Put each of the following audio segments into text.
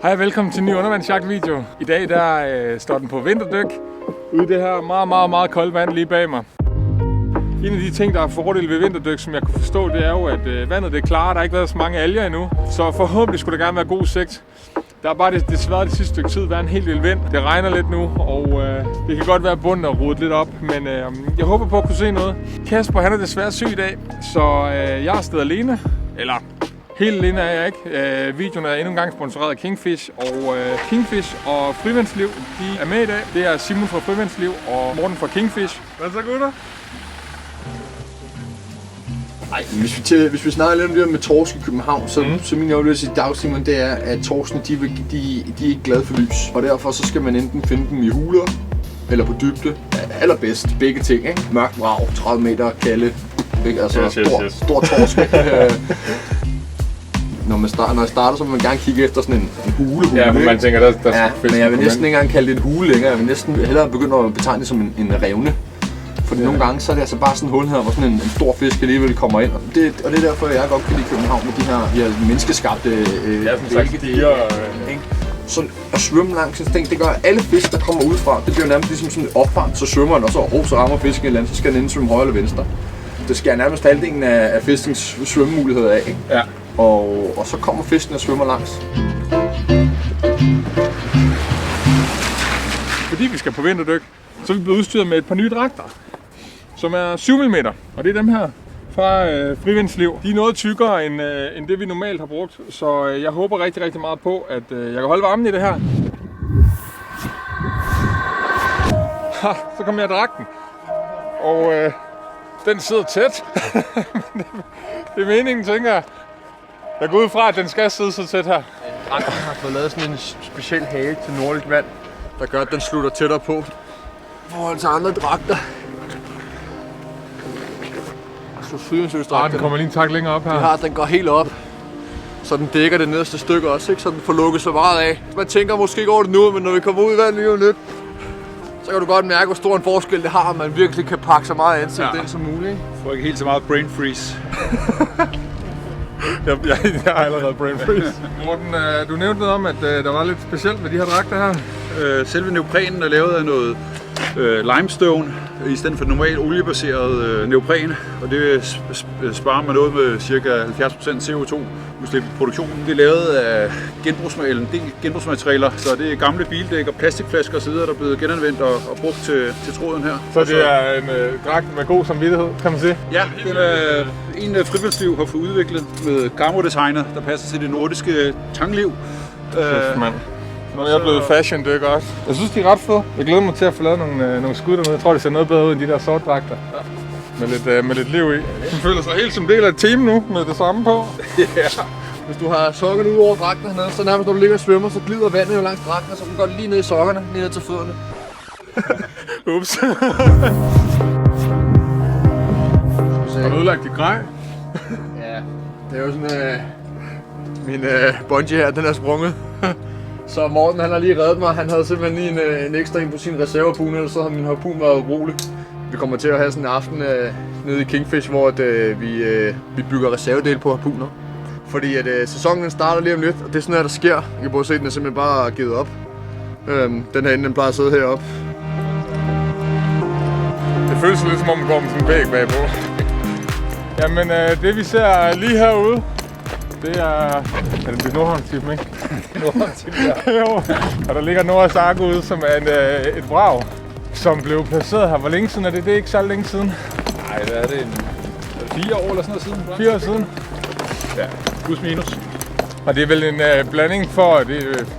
Hej og velkommen til en ny undervandsjagtvideo. I dag står den på vinterdyk ude i det her meget kolde vand lige bag mig. En af de ting, der er fordel ved vinterdyk, som jeg kunne forstå, det er jo, at vandet det er klart. Der har ikke været så mange alger endnu, så forhåbentlig skulle der gerne være god udsigt. Der er bare desværre det sidste stykke tid været en helt del vind. Det regner lidt nu, og det kan godt være, at bunden er rodet lidt op, men jeg håber på at kunne se noget. Kasper han er desværre syg i dag, så jeg er afsted alene. Eller helt alene er jeg ikke. Videoen er endnu en gang sponsoreret af Kingfish, og Kingfish og Frivandsliv, de er med i dag. Det er Simon fra Frivandsliv og Morten fra Kingfish. Hvad så, gutter? Ej, hvis vi snakker lidt om det med torsk i København, så min oplevelse i dag, Simon, det er, at torskene, de er ikke glade for lys. Og derfor så skal man enten finde dem i huler, eller på dybde. Allerbedst, begge ting, ikke? Mørkt vrag, 30 meter, kalde, ikke? Altså stor torsk. Når jeg starter, så vil man gerne kigge efter sådan en hule. Ja, men man tænker, der skal men jeg vil næsten ikke engang kalde det en hule længere. Jeg vil næsten hellere begynde at betegne det som en revne. Fordi nogle gange så er det altså bare sådan en hul her, hvor sådan en stor fisk alligevel kommer ind. Og det er derfor, jeg godt kan lide København med de her menneskeskabte Så at svømme langs en stæng, det gør alle fisk, der kommer udefra. Det bliver nærmest ligesom sådan et opfang, så svømmer den, og så rammer fisken et eller andet, så skal den enten svømme højre eller venstre. Det skal nærmest halvdelen af fiskens svømmemuligheder af, ikke? Ja. Og så kommer fisken og svømmer langs. Fordi vi skal på vinterdyk, så er vi blevet udstyret med et par nye dragter, som er 7 mm, og det er dem her fra Frivandsliv. De er noget tykkere end det, vi normalt har brugt, så jeg håber rigtig meget på, at jeg kan holde varmen i det her. Så kommer jeg dragten, og den sidder tæt. Det er meningen, tænker jeg. Jeg går ud fra, at den skal sidde så tæt her. Dragten har fået lavet sådan en speciel hage til nordisk vand, der gør, at den slutter tættere på i forhold til andre dragter. Den kommer lige en tak længere op her. Ja, den går helt op, så den dækker det nederste stykke også, ikke? Så den får lukket så meget af. Man tænker måske ikke over det nu, men når vi kommer ud i vandet lige om lidt, så kan du godt mærke, hvor stor en forskel det har, at man virkelig kan pakke så meget ansigt ind som muligt. Ikke? Får ikke helt så meget brain freeze. Jeg har allerede brain freeze. Morten, du nævnte noget om, at der var lidt specielt ved de her dragter her. Selve neoprenen er lavet af noget limestone i stedet for normal oliebaseret neopren, og det sparer man noget med ca. 70% CO2-udslip i produktionen. Det er lavet af genbrugsmaterialer, så det er gamle bildæk og plastikflasker osv., der er blevet genanvendt og brugt til tråden her. Så det er en dragt med god samvittighed, kan man sige? Ja, den er en af Frivandsliv har fået udviklet med Garmo-designer, der passer til det nordiske tangliv. Nu er jeg blevet fashion-dykker også. Jeg synes, de er ret fede. Jeg glæder mig til at få lavet nogle skud dernede. Jeg tror, det ser noget bedre ud end de der sorte dragter. Ja. Med lidt liv i. Du føler sig helt som del af et team nu, med det samme på. Ja. Hvis du har sokkerne ud over dragten hernede, så nærmest når du ligger og svømmer, så glider vandet jo langs dragten, så den går lige ned i sokkerne, lige ned til fødderne. Ups. Har du ødelagt dit grej? Ja, det er jo sådan, min bungee her, den er sprunget. Så Morten, han har lige reddet mig. Han havde simpelthen lige en ekstra på sin reservepune, ellers så har min harpun været ubrugelig. Vi kommer til at have sådan en aften nede i Kingfish, hvor vi bygger reservedel på harpuner. Fordi at sæsonen starter lige om lidt, og det er sådan noget, der sker. I kan både se, at den er simpelthen bare givet op. Den her ende, den plejer at sidde heroppe. Det føles lidt som om, man går med sådan en væg bagpå. Jamen, det vi ser lige herude, det er det Nordhavn-tippen, ikke? Nordhavn-tippen, ja. Jo, og der ligger Noahs Ark ude, som er et vrag, som blev placeret her. Hvor længe siden er det? Det er ikke så længe siden. Nej, hvad er det? 4 år eller sådan noget siden? 4 år siden? Ja, plus minus. Og det er vel en blanding for, at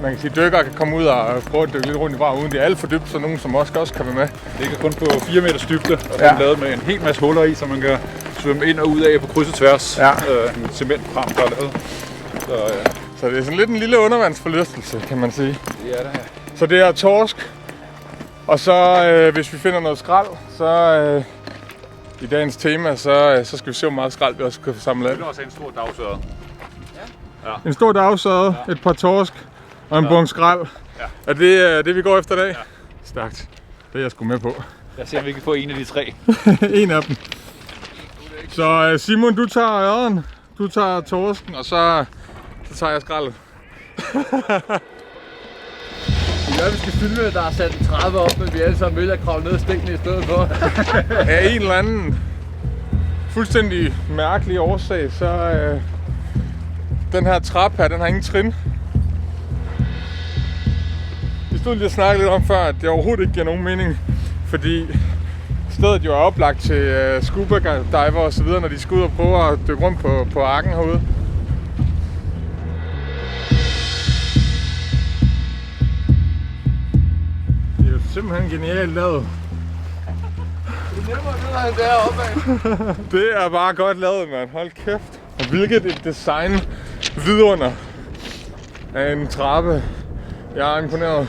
man kan sige, dykkere kan komme ud og prøve at dykke lidt rundt i vraget, uden det er alt for dybt, så nogen som også kan være med. Det ligger kun på 4 meters dybde, og den er lavet med en hel masse huller i, så man kan svømme ind og ud af på kryds og tværs. Ja. En cementpram, der er lavet. Så det er sådan lidt en lille undervandsforlystelse, kan man sige. Det er det her. Så det er torsk, og så hvis vi finder noget skrald, så i dagens tema, så skal vi se, hvor meget skrald vi også kan få samlet af. Det er også en stor dagsørred. Ja. En stor dagsørred, et par torsk og en bunke skrald. Ja. Er det vi går efter i dag? Ja. Stærkt. Det er jeg sgu med på. Jeg ser, om vi kan få en af de 3. En af dem. Så Simon, du tager ørren, du tager torsken, og så tager jeg skraldet. Ja, vi skal filme, der er sat en 30 op, men vi alle sammen vælger at kravle ned og stikke i stedet for. Af en eller anden fuldstændig mærkelig årsag, så den her trappe her, den har ingen trin. Vi stod lige og snakkede lidt om før, at det overhovedet ikke giver nogen mening, fordi stedet jo er oplagt til scuba diver og så videre, når de skal ud og prøve at dykke rundt på arken herude. Det er jo simpelthen genialt lavet. Det er nemmere ned end deroppe af. Det er bare godt lavet, mand. Hold kæft. Og hvilket et design vidunder af en trappe. Jeg er imponeret.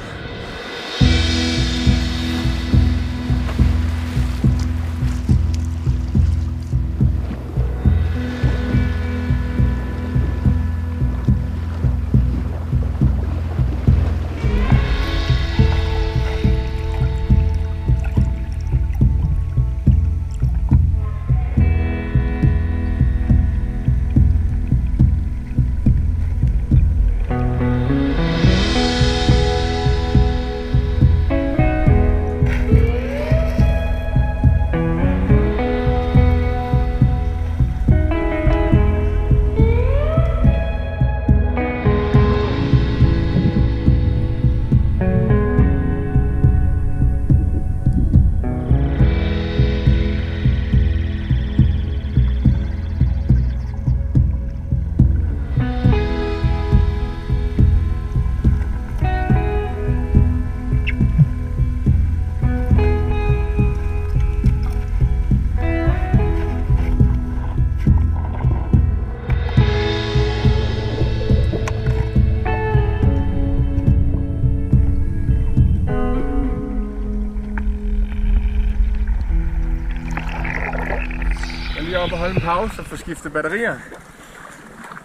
Op og holde en pause og få skiftet batterier.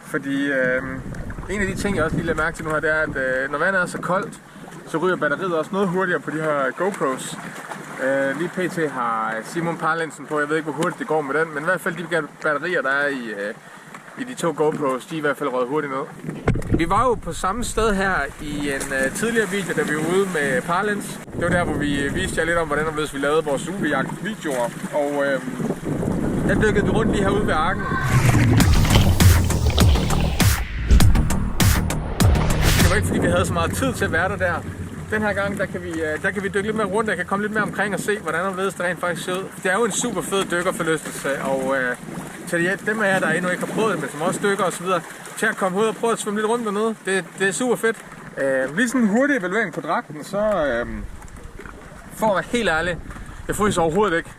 Fordi en af de ting, jeg også lige lader mærke til nu her, det er, at når vandet er så koldt, så ryger batteriet også noget hurtigere på de her GoPros. Lige pt. Har Simon Parlinsen på, jeg ved ikke hvor hurtigt det går med den, men i hvert fald de batterier, der er i de to GoPros, de er i hvert fald røget hurtigt ned. Vi var jo på samme sted her i en tidligere video, da vi var ude med Parlins. Det var der, hvor vi viste jer lidt om, hvordan vi lavede vores UV-jagt-videoer. Og der dykkede vi rundt lige herude ved arken. Det var ikke fordi vi havde så meget tid til at være der. Den her gang, der kan vi dykke lidt mere rundt, og kan komme lidt mere omkring og se, hvordan det rent faktisk ser ud. Det er jo en super fed dykkerforlystelse, og til dem af jer, der endnu ikke har prøvet det, men som også dykker og så videre, til at komme ud og prøve at svømme lidt rundt dernede. Det er super fedt. Lige sådan en hurtig evaluering på dragten, så for at være helt ærlig, jeg fryser overhovedet ikke.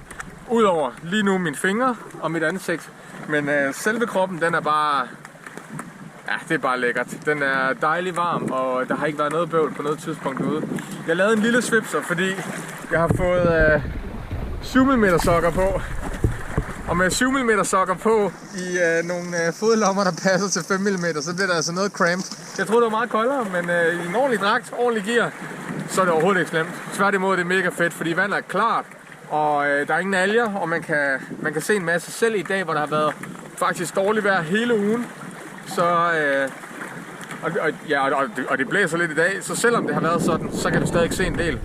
Udover lige nu mine fingre og mit ansigt. Men selve kroppen, den er bare... Ja, det er bare lækkert. Den er dejlig varm, og der har ikke været noget bøvl på noget tidspunkt ude. Jeg lavede en lille svipser, fordi jeg har fået 7 mm sokker på. Og med 7 mm sokker på i nogle fodlommer, der passer til 5 mm, så bliver der altså noget cramped. Jeg troede, det var meget koldere, men i en ordentlig dragt, ordentlig gear, så er det overhovedet ikke slemt. Tværtimod, det er mega fedt, fordi vandet er klart. Og der er ingen alger, og man kan se en masse selv i dag, hvor der har været faktisk dårligt vejr hele ugen. Så, og det blæser lidt i dag, så selvom det har været sådan, så kan du stadig se en del.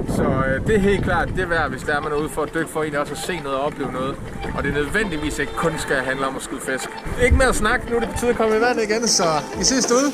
Så det er helt klart, det er værd, hvis der er man er ude for at dykke for egentlig også at se noget og opleve noget. Og det er nødvendigvis ikke kun skal handle om at skyde fisk. Ikke mere at snakke, nu er det på tide at komme i vandet igen, så vi ses derude.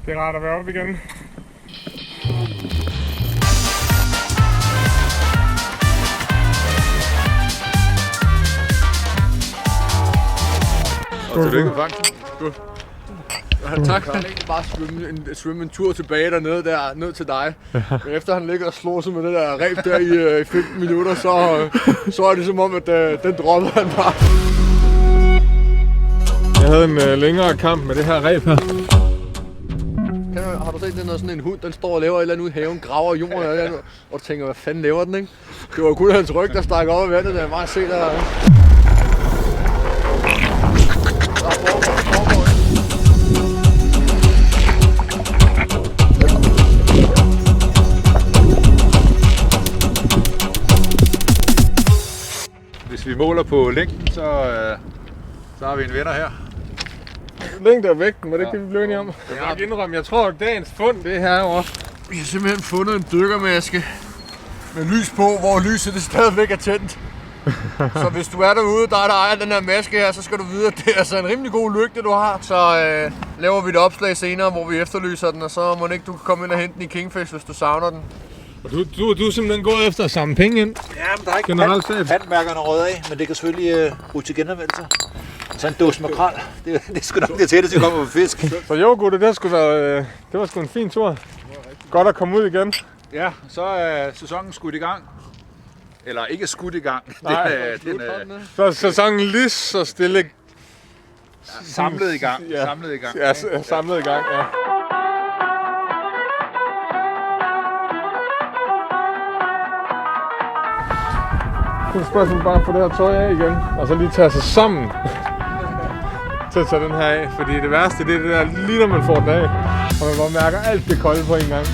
Det er rart at være oppe igen. Og tillykke med fangsten. Ja, tak. Han egentlig bare svømme en tur tilbage dernede, ned til dig. Men efter han ligger og slår sig med det der reb der i 15 minutter, så er det som om, at den droppede han bare. Jeg havde en længere kamp med det her reb her. Har du set, den er sådan en hund, den står og laver et eller andet ude i haven, graver jorden, og du tænker, hvad fanden laver den, ikke? Det var kun hans ryg, der stak op i vandet, der er meget set der. Hvis vi måler på længden, så har vi en vinder her. Længde af vægten, men det kan vi blive enige om. Jeg kan ikke indrømme, jeg tror, at dagens fund det er herovre. Vi har simpelthen fundet en dykkermaske med lys på, hvor lyset det stadigvæk er tændt. Så hvis du er derude, der ejer den her maske her, så skal du vide, at det er altså en rimelig god lygte, du har. Så laver vi et opslag senere, hvor vi efterlyser den, og så må ikke du kan komme ind og hente den i Kingfish, hvis du savner den. Og du er simpelthen gået efter at samle penge ind? Ja, men der er ikke pantmærkerne røget af, men det kan selvfølgelig bruge til genanvendelse. Så en dåse makrel, det er sgu nok det tætteste, vi kommer på fisk. Så jo, gutte, det var sgu en fin tur. Godt at komme ud igen. Ja, så er sæsonen skudt i gang. Eller ikke skudt i gang. Nej, Så er sæsonen lige så stille. samlet i gang. Ja. Samlet i gang. Ja, samlet i gang, ja. Nu er spørgsmålet bare at få det her tøj af igen, og så lige tage sig sammen til at tage den her af. Fordi det værste, det er det der, lige når man får den af, og man bare mærker alt det kolde på en gang.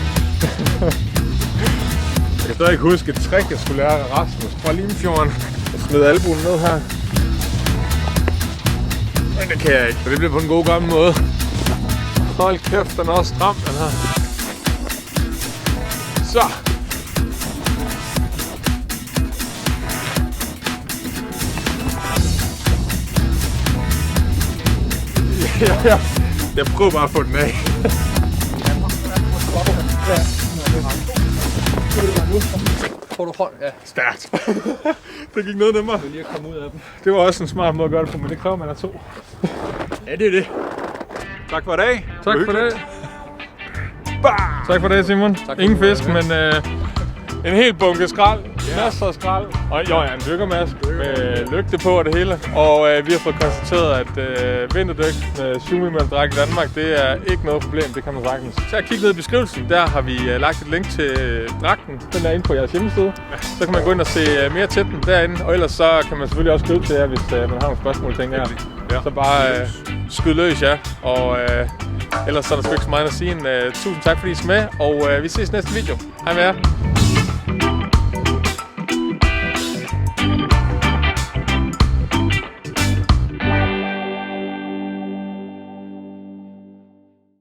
Jeg kan stadig ikke huske et trick, jeg skulle lære af Rasmus fra Limfjorden. Jeg smed albuen ned her. Men det kan jeg ikke, for det bliver på en god gammel måde. Hold kæft, den er også stram, den her. Så. Jeg prøver bare at få den af. Får du hold? Ja. Stærkt. Det gik noget nemmere. Lige at komme ud af dem. Det var også en smart måde at gøre det på, men det kræver man er to. Ja, det er det. Tak for i dag. Tak for det. Tak for det, Simon. Ingen fisk, men en hel bunke skrald. Masser af skrald. Og jo, ja, en dykkermaske med lygte på og det hele. Og vi har fået konstateret, at vinterdyk med Schumi-mælkedræk i Danmark, det er ikke noget problem. Det kan man sagtens. Så kig ned i beskrivelsen. Der har vi lagt et link til dragten. Den er inde på jeres hjemmeside. Så kan man gå ind og se mere til den derinde. Og ellers så kan man selvfølgelig også skrive til jer, hvis man har nogle spørgsmål, tænker jeg. Ja. Så bare skyd løs, ja. Og ellers så er der sgu ikke så meget at sige. Tusind tak fordi I er med, og vi ses næste video. Hej med jer.